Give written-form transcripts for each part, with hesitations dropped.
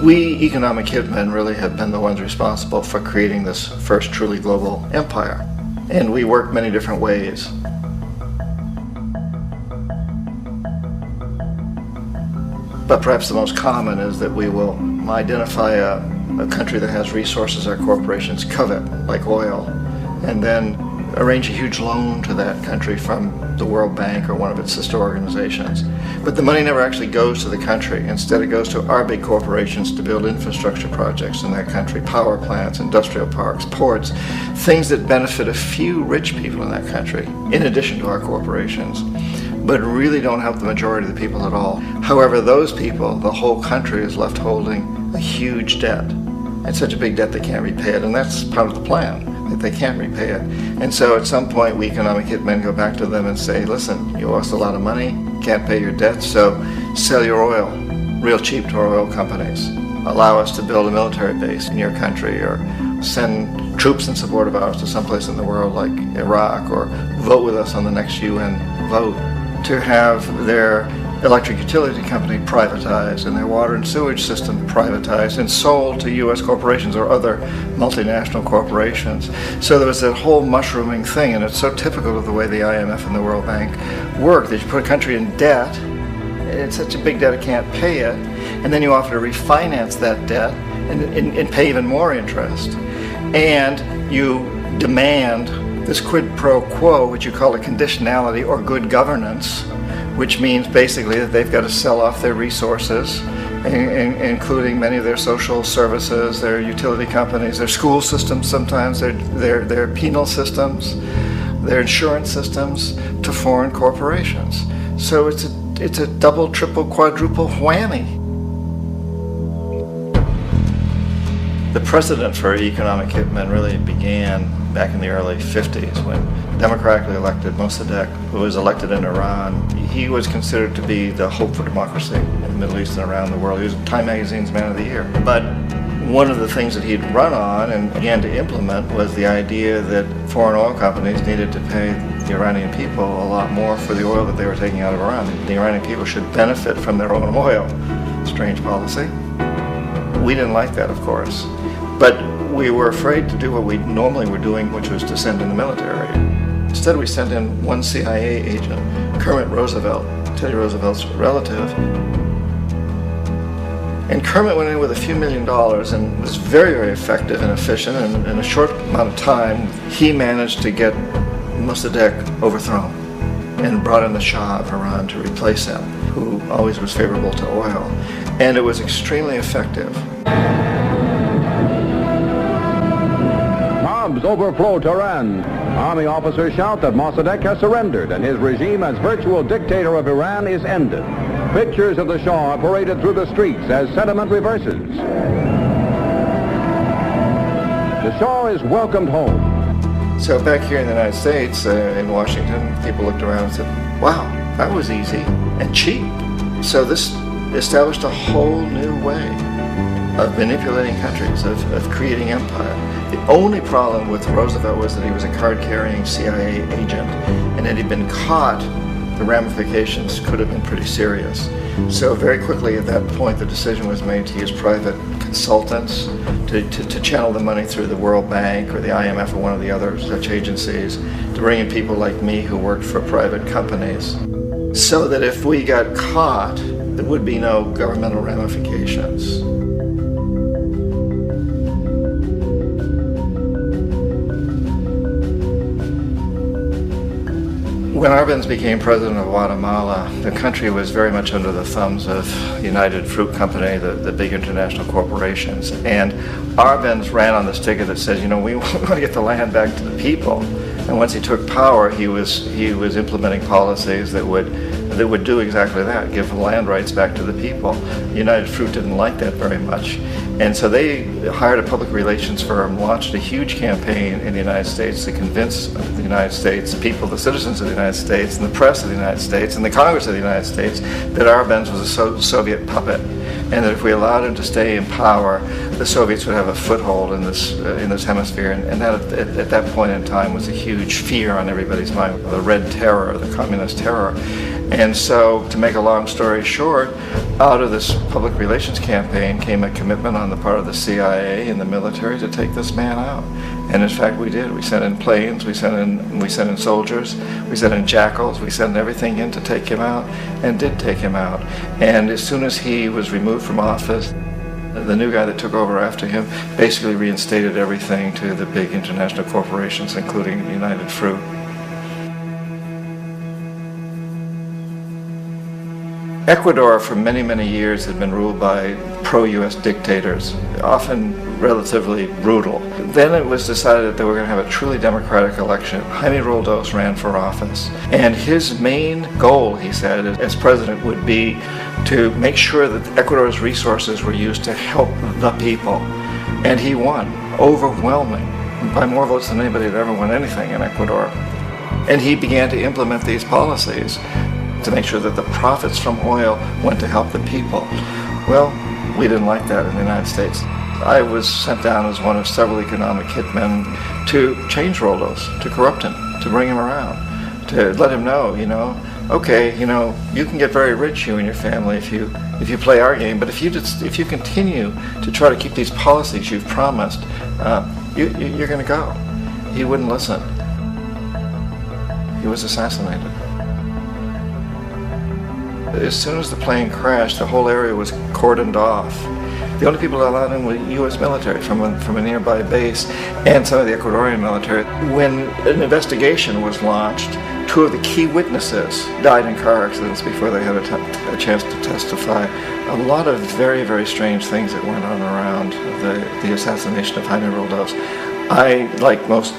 We economic hitmen really have been the ones responsible for creating this first truly global empire. And we work many different ways. But perhaps the most common is that we will identify a country that has resources our corporations covet, like oil, and then arrange a huge loan to that country from the World Bank or one of its sister organizations. But the money never actually goes to the country. Instead, it goes to our big corporations to build infrastructure projects in that country, power plants, industrial parks, ports, things that benefit a few rich people in that country, in addition to our corporations, but really don't help the majority of the people at all. However, those people, the whole country is left holding a huge debt. It's such a big debt they can't repay it, and that's part of the plan, that they can't repay it. And so at some point we economic hitmen go back to them and say, listen, you owe us a lot of money, can't pay your debt, so sell your oil real cheap to our oil companies. Allow us to build a military base in your country, or send troops in support of ours to someplace in the world like Iraq, or vote with us on the next UN vote to have their electric utility company privatized and their water and sewage system privatized and sold to U.S. corporations or other multinational corporations. So there was that whole mushrooming thing, and it's so typical of the way the IMF and the World Bank work, that you put a country in debt, it's such a big debt it can't pay it, and then you offer to refinance that debt and pay even more interest. And you demand this quid pro quo, which you call a conditionality or good governance, which means basically that they've got to sell off their resources, including many of their social services, their utility companies, their school systems sometimes, their penal systems, their insurance systems, to foreign corporations. So it's a double, triple, quadruple whammy. The precedent for economic hitmen really began back in the early 50s when democratically elected Mossadegh, who was elected in Iran, he was considered to be the hope for democracy in the Middle East and around the world. He was Time Magazine's Man of the Year. But one of the things that he'd run on and began to implement was the idea that foreign oil companies needed to pay the Iranian people a lot more for the oil that they were taking out of Iran. The Iranian people should benefit from their own oil. Strange policy. We didn't like that, of course. But we were afraid to do what we normally were doing, which was to send in the military. Instead, we sent in one CIA agent, Kermit Roosevelt, Teddy Roosevelt's relative. And Kermit went in with a few $1 million and was very, very effective and efficient. And in a short amount of time, he managed to get Mossadegh overthrown and brought in the Shah of Iran to replace him, who always was favorable to oil. And it was extremely effective. Mobs overflow Tehran. Army officers shout that Mossadegh has surrendered and his regime as virtual dictator of Iran is ended. Pictures of the Shah are paraded through the streets as sentiment reverses. The Shah is welcomed home. So back here in the United States, in Washington, people looked around and said, wow, that was easy and cheap. So this established a whole new way of manipulating countries, of creating empire. The only problem with Roosevelt was that he was a card-carrying CIA agent, and had he been caught, the ramifications could have been pretty serious. So very quickly at that point, the decision was made to use private consultants to channel the money through the World Bank or the IMF or one of the other such agencies, to bring in people like me who worked for private companies, so that if we got caught, there would be no governmental ramifications. When Arbenz became president of Guatemala, the country was very much under the thumbs of United Fruit Company, the big international corporations. And Arbenz ran on this ticket that says, you know, we want to get the land back to the people. And once he took power, he was implementing policies that would do exactly that, give land rights back to the people. United Fruit didn't like that very much. And so they hired a public relations firm, launched a huge campaign in the United States to convince the United States people, the citizens of the United States, and the press of the United States, and the Congress of the United States, that Arbenz was a Soviet puppet, and that if we allowed him to stay in power, the Soviets would have a foothold in this hemisphere. And that, at that point in time, was a huge fear on everybody's mind, the Red Terror, the Communist Terror. And so, to make a long story short, out of this public relations campaign came a commitment on the part of the CIA and the military to take this man out. And in fact, we did. We sent in planes, we sent in soldiers, we sent in jackals, we sent everything in to take him out, and did take him out. And as soon as he was removed from office, the new guy that took over after him basically reinstated everything to the big international corporations, including United Fruit. Ecuador for many, many years had been ruled by pro-US dictators, often relatively brutal. Then it was decided that they were going to have a truly democratic election. Jaime Roldos ran for office, and his main goal, he said, as president would be to make sure that Ecuador's resources were used to help the people. And he won, overwhelming, by more votes than anybody had ever won anything in Ecuador. And he began to implement these policies to make sure that the profits from oil went to help the people. Well, we didn't like that in the United States. I was sent down as one of several economic hitmen to change Roldos, to corrupt him, to bring him around, to let him know, okay, you can get very rich, you and your family, if you play our game, but if you continue to try to keep these policies you've promised, you're going to go. He wouldn't listen. He was assassinated. As soon as the plane crashed, the whole area was cordoned off. The only people allowed in were U.S. military from a nearby base and some of the Ecuadorian military. When an investigation was launched, two of the key witnesses died in car accidents before they had a chance to testify. A lot of very, very strange things that went on around the assassination of Jaime Roldos. I, like most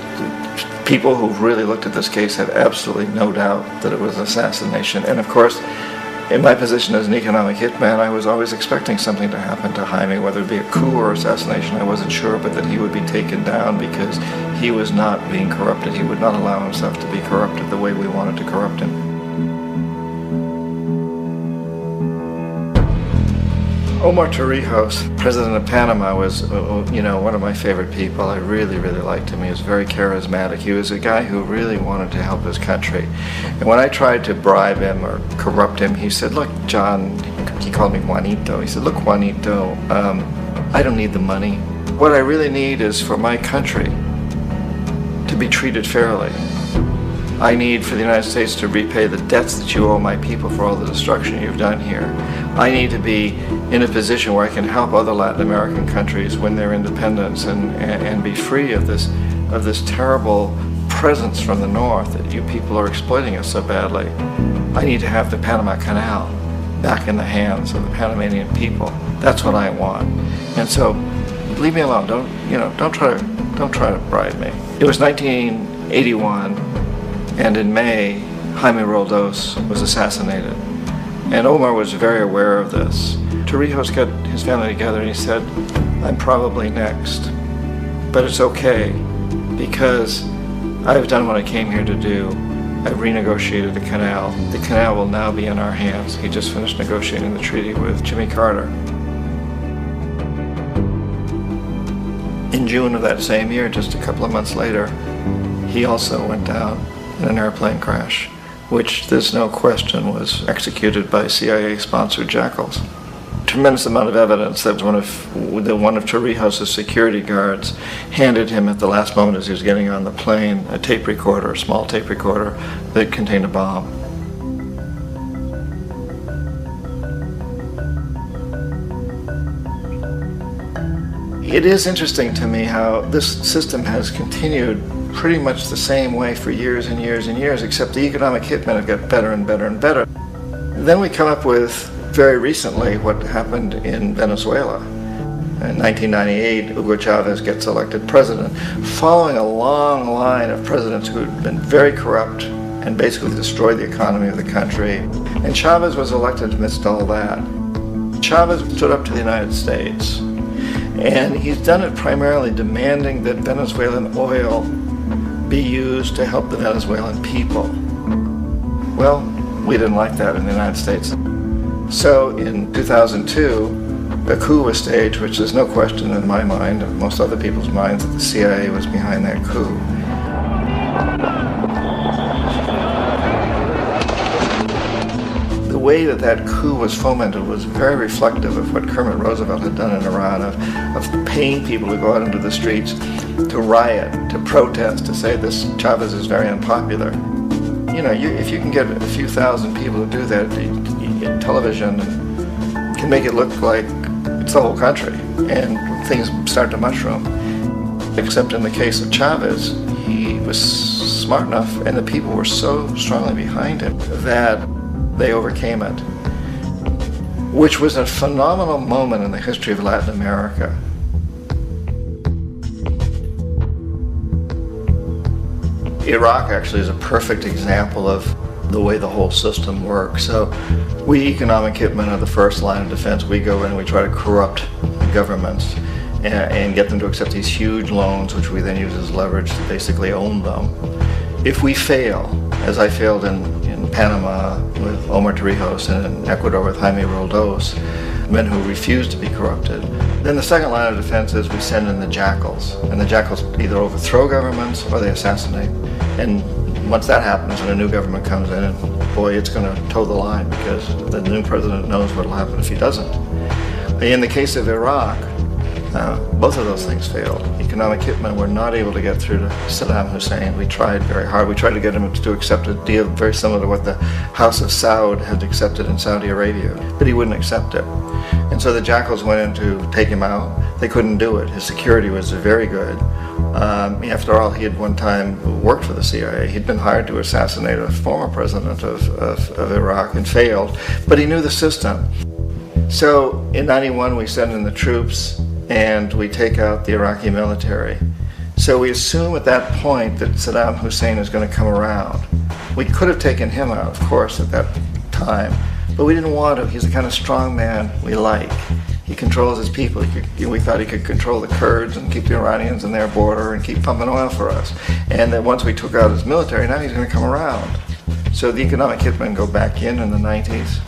people who've really looked at this case, have absolutely no doubt that it was assassination. And of course, in my position as an economic hitman, I was always expecting something to happen to Jaime, whether it be a coup or assassination, I wasn't sure, but that he would be taken down because he was not being corrupted. He would not allow himself to be corrupted the way we wanted to corrupt him. Omar Torrijos, president of Panama, was one of my favorite people. I really, really liked him. He was very charismatic. He was a guy who really wanted to help his country. And when I tried to bribe him or corrupt him, he said, look, John, he called me Juanito. He said, look, Juanito, I don't need the money. What I really need is for my country to be treated fairly. I need for the United States to repay the debts that you owe my people for all the destruction you've done here. I need to be in a position where I can help other Latin American countries win their independence and be free of this terrible presence from the north that you people are exploiting us so badly. I need to have the Panama Canal back in the hands of the Panamanian people. That's what I want. And so, leave me alone. Don't try to bribe me. It was 1981. And in May, Jaime Roldos was assassinated. And Omar was very aware of this. Torrijos got his family together and he said, I'm probably next. But it's okay, because I've done what I came here to do. I've renegotiated the canal. The canal will now be in our hands. He just finished negotiating the treaty with Jimmy Carter. In June of that same year, just a couple of months later, he also went down in an airplane crash, which there's no question was executed by CIA-sponsored jackals. Tremendous amount of evidence that one of Torrijos' security guards handed him at the last moment as he was getting on the plane a tape recorder, a small tape recorder that contained a bomb. It is interesting to me how this system has continued pretty much the same way for years and years and years, except the economic hitmen have got better and better and better. Then we come up with, very recently, what happened in Venezuela. In 1998, Hugo Chavez gets elected president, following a long line of presidents who had been very corrupt and basically destroyed the economy of the country. And Chavez was elected amidst all that. Chavez stood up to the United States, and he's done it primarily demanding that Venezuelan oil be used to help the Venezuelan people. Well, we didn't like that in the United States. So in 2002, a coup was staged, which there's no question in my mind and most other people's minds that the CIA was behind that coup. way that that coup was fomented was very reflective of what Kermit Roosevelt had done in Iran, of paying people to go out into the streets, to riot, to protest, to say this Chavez is very unpopular. You know, if you can get a few thousand people to do that, television can make it look like it's the whole country, and things start to mushroom. Except in the case of Chavez, he was smart enough, and the people were so strongly behind him that they overcame it, which was a phenomenal moment in the history of Latin America. Iraq actually is a perfect example of the way the whole system works. So we economic hitmen are the first line of defense. We go in and we try to corrupt governments and get them to accept these huge loans, which we then use as leverage to basically own them. If we fail, as I failed in Panama with Omar Torrijos and in Ecuador with Jaime Roldos, men who refused to be corrupted, then the second line of defense is we send in the jackals. And the jackals either overthrow governments or they assassinate. And once that happens and a new government comes in, and boy, it's going to toe the line because the new president knows what will happen if he doesn't. In the case of Iraq, both of those things failed. Economic hitmen were not able to get through to Saddam Hussein. We tried very hard. We tried to get him to accept a deal very similar to what the House of Saud had accepted in Saudi Arabia, but he wouldn't accept it. And so the jackals went in to take him out. They couldn't do it. His security was very good. After all, he had one time worked for the CIA. He'd been hired to assassinate a former president of Iraq and failed, but he knew the system. So in '91 we send in the troops and we take out the Iraqi military. So we assume at that point that Saddam Hussein is going to come around. We could have taken him out, of course, at that time, but we didn't want to. He's the kind of strong man we like. He controls his people. We thought he could control the Kurds and keep the Iranians in their border and keep pumping oil for us. And that once we took out his military, now he's going to come around. So the economic hitmen go back in the 90s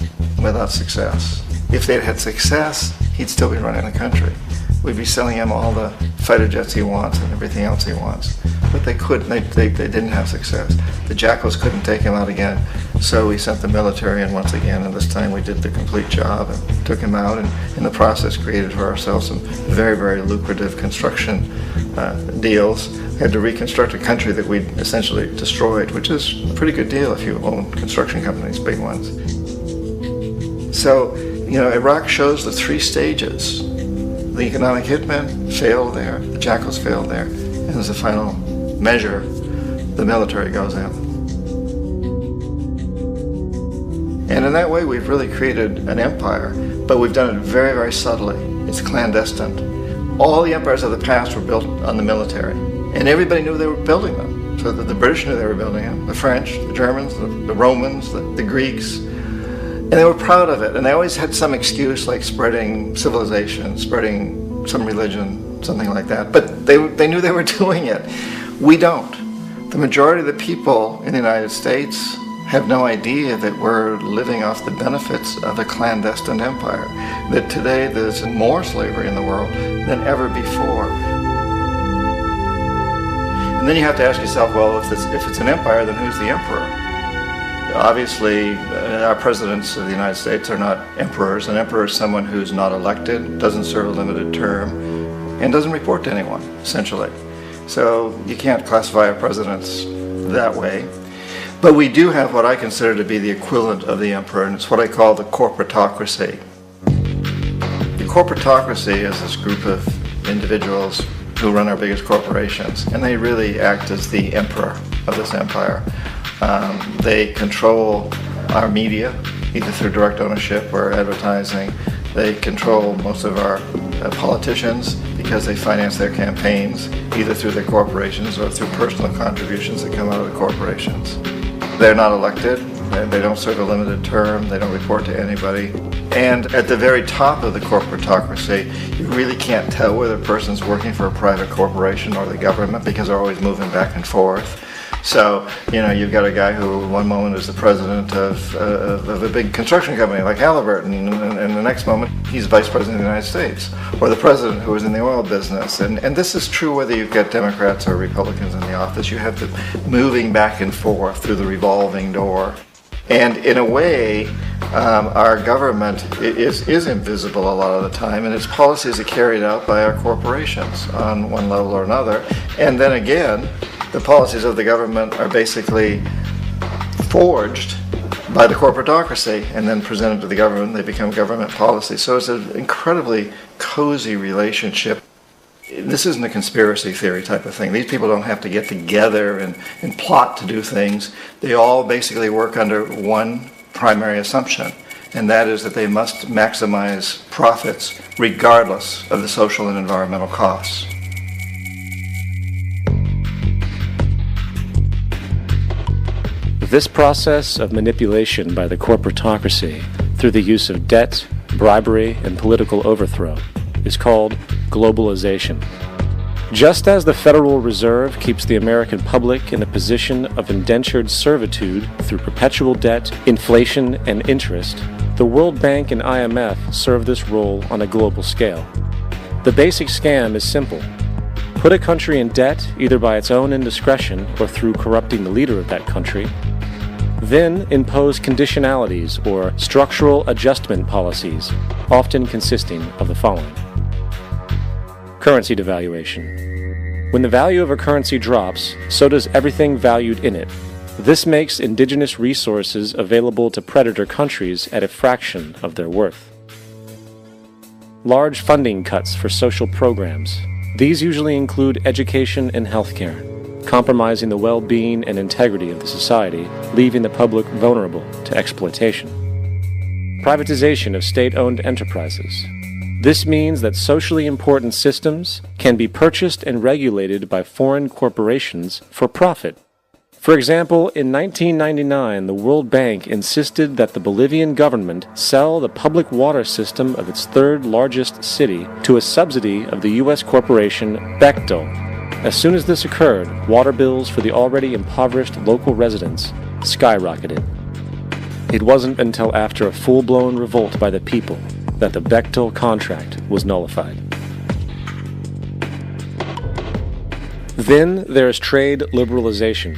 without success. If they'd had success, he'd still be running the country. We'd be selling him all the fighter jets he wants and everything else he wants. But they couldn't, they didn't have success. The jackals couldn't take him out again, so we sent the military in once again, and this time we did the complete job and took him out, and in the process created for ourselves some very, very lucrative construction deals. We had to reconstruct a country that we'd essentially destroyed, which is a pretty good deal if you own construction companies, big ones. So, you know, Iraq shows the three stages. The economic hitmen failed there, the jackals failed there, and as a final measure, the military goes in. And in that way, we've really created an empire, but we've done it very, very subtly. It's clandestine. All the empires of the past were built on the military, and everybody knew they were building them. So the British knew they were building them, the French, the Germans, the Romans, the Greeks. And they were proud of it, and they always had some excuse like spreading civilization, spreading some religion, something like that. But they knew they were doing it. We don't. The majority of the people in the United States have no idea that we're living off the benefits of a clandestine empire, that today there's more slavery in the world than ever before. And then you have to ask yourself, well, if it's an empire, then who's the emperor? Obviously, our presidents of the United States are not emperors. An emperor is someone who's not elected, doesn't serve a limited term, and doesn't report to anyone, essentially. So you can't classify our presidents that way. But we do have what I consider to be the equivalent of the emperor, and it's what I call the corporaţocracy. The corporaţocracy is this group of individuals who run our biggest corporations, and they really act as the emperor of this empire. They control our media, either through direct ownership or advertising. They control most of our politicians because they finance their campaigns, either through their corporations or through personal contributions that come out of the corporations. They're not elected, they don't serve a limited term, they don't report to anybody. And at the very top of the corporaţocracy, you really can't tell whether a person's working for a private corporation or the government because they're always moving back and forth. So, you know, you've got a guy who one moment is the president of a big construction company like Halliburton, and the next moment he's vice president of the United States, or the president who is in the oil business. And this is true whether you've got Democrats or Republicans in the office. You have to moving back and forth through the revolving door. And in a way, Our government is invisible a lot of the time, and its policies are carried out by our corporations on one level or another. And then again, the policies of the government are basically forged by the corporatocracy and then presented to the government. They become government policy. So it's an incredibly cozy relationship. This isn't a conspiracy theory type of thing. These people don't have to get together and plot to do things. They all basically work under one primary assumption, and that is that they must maximize profits regardless of the social and environmental costs. This process of manipulation by the corporatocracy through the use of debt, bribery, and political overthrow is called globalization. Just as the Federal Reserve keeps the American public in a position of indentured servitude through perpetual debt, inflation, and interest, the World Bank and IMF serve this role on a global scale. The basic scam is simple. Put a country in debt either by its own indiscretion or through corrupting the leader of that country, then impose conditionalities or structural adjustment policies, often consisting of the following. Currency devaluation. When the value of a currency drops, so does everything valued in it. This makes indigenous resources available to predator countries at a fraction of their worth. Large funding cuts for social programs. These usually include education and healthcare, compromising the well-being and integrity of the society, leaving the public vulnerable to exploitation. Privatization of state-owned enterprises. This means that socially important systems can be purchased and regulated by foreign corporations for profit. For example, in 1999, the World Bank insisted that the Bolivian government sell the public water system of its third largest city to a subsidy of the U.S. corporation Bechtel. As soon as this occurred, water bills for the already impoverished local residents skyrocketed. It wasn't until after a full-blown revolt by the people that the Bechtel contract was nullified. Then there is trade liberalization,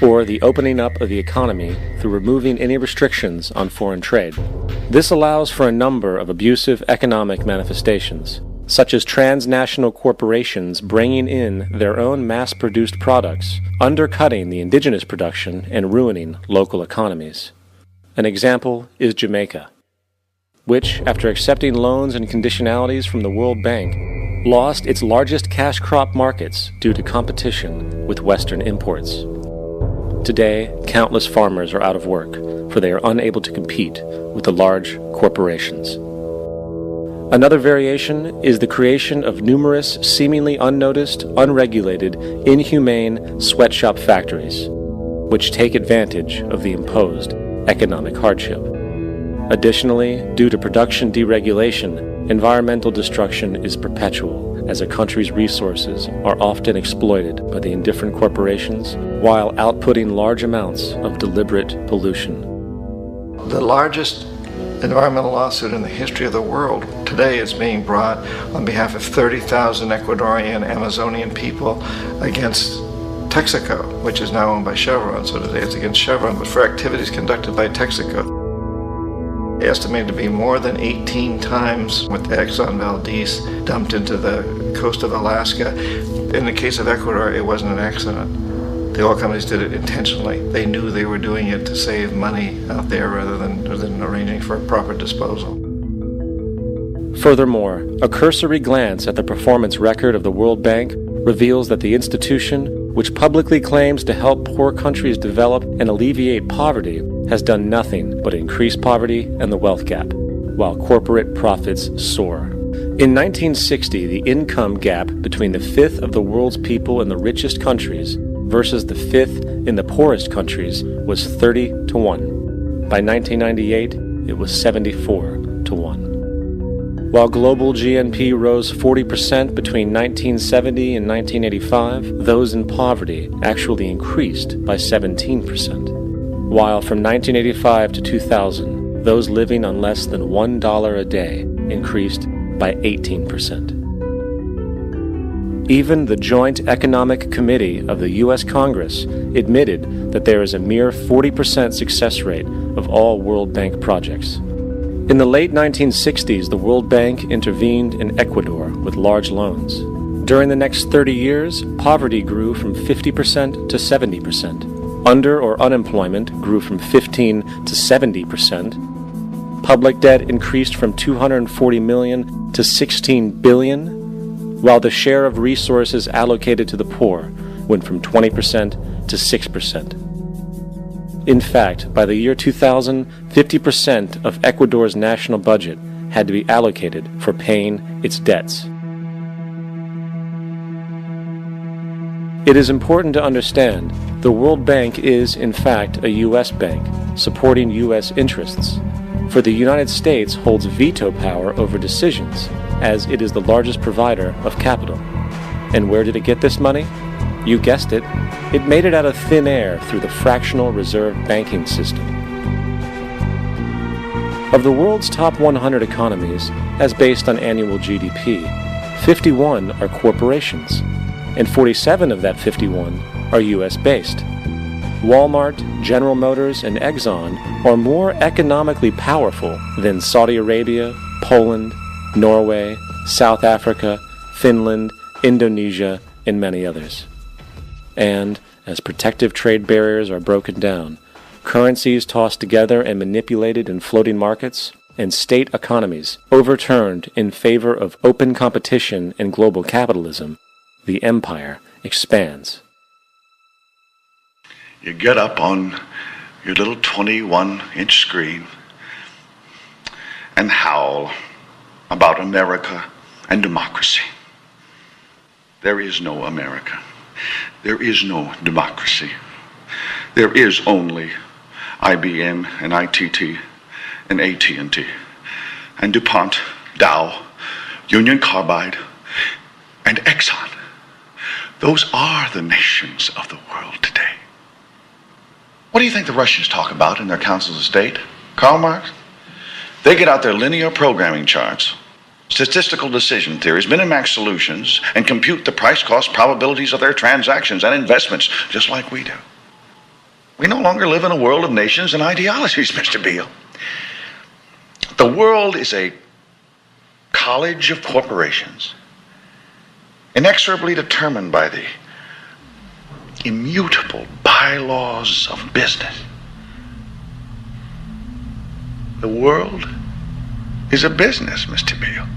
or the opening up of the economy through removing any restrictions on foreign trade. This allows for a number of abusive economic manifestations, such as transnational corporations bringing in their own mass-produced products, undercutting the indigenous production and ruining local economies. An example is Jamaica, which, after accepting loans and conditionalities from the World Bank, lost its largest cash crop markets due to competition with Western imports. Today, countless farmers are out of work, for they are unable to compete with the large corporations. Another variation is the creation of numerous seemingly unnoticed, unregulated, inhumane sweatshop factories, which take advantage of the imposed economic hardship. Additionally, due to production deregulation, environmental destruction is perpetual, as a country's resources are often exploited by the indifferent corporations while outputting large amounts of deliberate pollution. The largest environmental lawsuit in the history of the world today is being brought on behalf of 30,000 Ecuadorian Amazonian people against Texaco, which is now owned by Chevron. So today it's against Chevron, but for activities conducted by Texaco. Estimated to be more than 18 times what the Exxon Valdez dumped into the coast of Alaska. In the case of Ecuador, it wasn't an accident. The oil companies did it intentionally. They knew they were doing it to save money out there rather than arranging for proper disposal. Furthermore, a cursory glance at the performance record of the World Bank reveals that the institution, which publicly claims to help poor countries develop and alleviate poverty, has done nothing but increase poverty and the wealth gap, while corporate profits soar. In 1960, the income gap between the fifth of the world's people in the richest countries versus the fifth in the poorest countries was 30 to 1. By 1998, it was 74 to 1. While global GNP rose 40% between 1970 and 1985, those in poverty actually increased by 17%. While from 1985 to 2000, those living on less than $1 a day increased by 18%. Even the Joint Economic Committee of the U.S. Congress admitted that there is a mere 40% success rate of all World Bank projects. In the late 1960s, the World Bank intervened in Ecuador with large loans. During the next 30 years, poverty grew from 50% to 70%. Under or unemployment grew from 15 to 70%. Public debt increased from 240 million to 16 billion, while the share of resources allocated to the poor went from 20% to 6%. In fact, by the year 2000, 50% of Ecuador's national budget had to be allocated for paying its debts. It is important to understand the World Bank is, in fact, a U.S. bank, supporting U.S. interests. For the United States holds veto power over decisions, as it is the largest provider of capital. And where did it get this money? You guessed it, it made it out of thin air through the fractional reserve banking system. Of the world's top 100 economies, as based on annual GDP, 51 are corporations, and 47 of that 51 are U.S.-based. Walmart, General Motors, and Exxon are more economically powerful than Saudi Arabia, Poland, Norway, South Africa, Finland, Indonesia, and many others. And, as protective trade barriers are broken down, currencies tossed together and manipulated in floating markets, and state economies overturned in favor of open competition and global capitalism, the empire expands. You get up on your little 21-inch screen and howl about America and democracy. There is no America. There is no democracy. There is only IBM and ITT and AT&T and DuPont, Dow, Union Carbide, and Exxon. Those are the nations of the world today. What do you think the Russians talk about in their councils of state? Karl Marx? They get out their linear programming charts, statistical decision theories, minimax solutions, and compute the price-cost probabilities of their transactions and investments, just like we do. We no longer live in a world of nations and ideologies, Mr. Beale. The world is a college of corporations, inexorably determined by the immutable bylaws of business. The world is a business, Mr. Beale.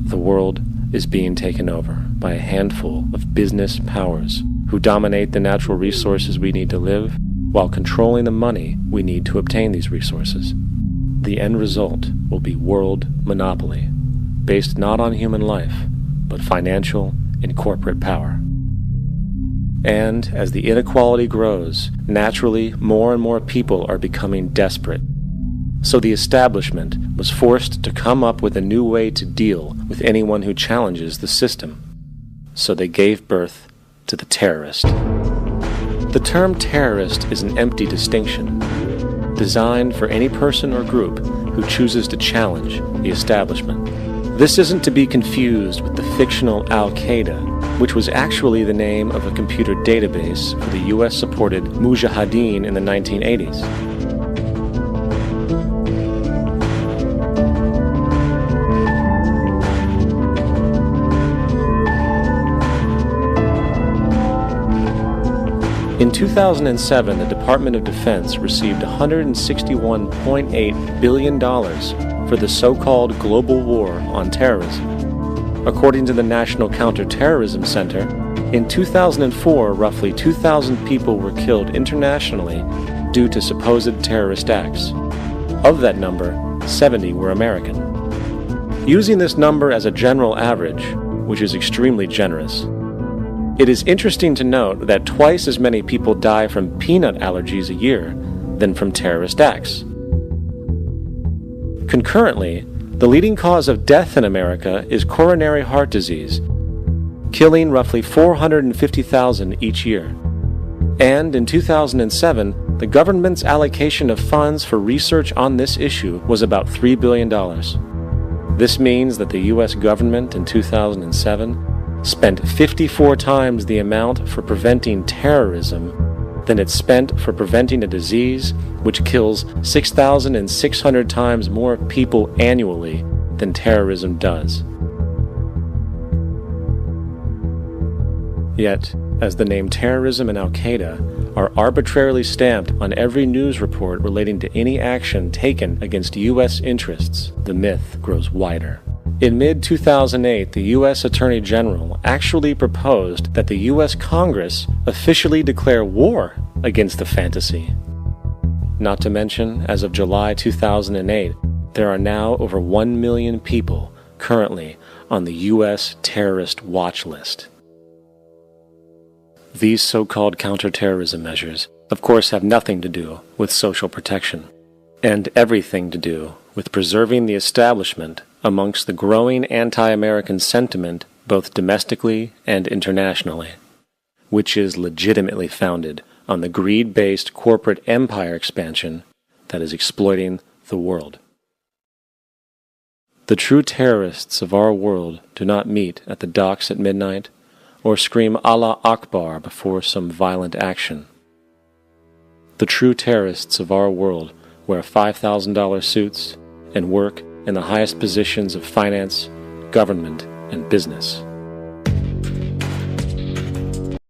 The world is being taken over by a handful of business powers who dominate the natural resources we need to live while controlling the money we need to obtain these resources. The end result will be world monopoly, based not on human life, but financial and corporate power. And as the inequality grows, naturally more and more people are becoming desperate. So the establishment was forced to come up with a new way to deal with anyone who challenges the system. So they gave birth to the terrorist. The term terrorist is an empty distinction, designed for any person or group who chooses to challenge the establishment. This isn't to be confused with the fictional Al-Qaeda, which was actually the name of a computer database for the US-supported Mujahideen in the 1980s. In 2007, the Department of Defense received $161.8 billion for the so-called global war on terrorism. According to the National Counterterrorism Center, in 2004, roughly 2,000 people were killed internationally due to supposed terrorist acts. Of that number, 70 were American. Using this number as a general average, which is extremely generous, It is interesting to note that twice as many people die from peanut allergies a year than from terrorist acts. Concurrently, the leading cause of death in America is coronary heart disease, killing roughly 450,000 each year. And in 2007, the government's allocation of funds for research on this issue was about $3 billion. This means that the U.S. government in 2007 spent 54 times the amount for preventing terrorism than it spent for preventing a disease which kills 6,600 times more people annually than terrorism does. Yet, as the name terrorism and Al-Qaeda are arbitrarily stamped on every news report relating to any action taken against U.S. interests, the myth grows wider. In mid-2008, the U.S. Attorney General actually proposed that the U.S. Congress officially declare war against the fantasy. Not to mention, as of July 2008, there are now over 1 million people currently on the U.S. terrorist watch list. These so-called counterterrorism measures, of course, have nothing to do with social protection, and everything to do with preserving the establishment amongst the growing anti-American sentiment both domestically and internationally, which is legitimately founded on the greed-based corporate empire expansion that is exploiting the world. The true terrorists of our world do not meet at the docks at midnight or scream Allah Akbar before some violent action. The true terrorists of our world wear $5,000 suits and work in the highest positions of finance, government, and business.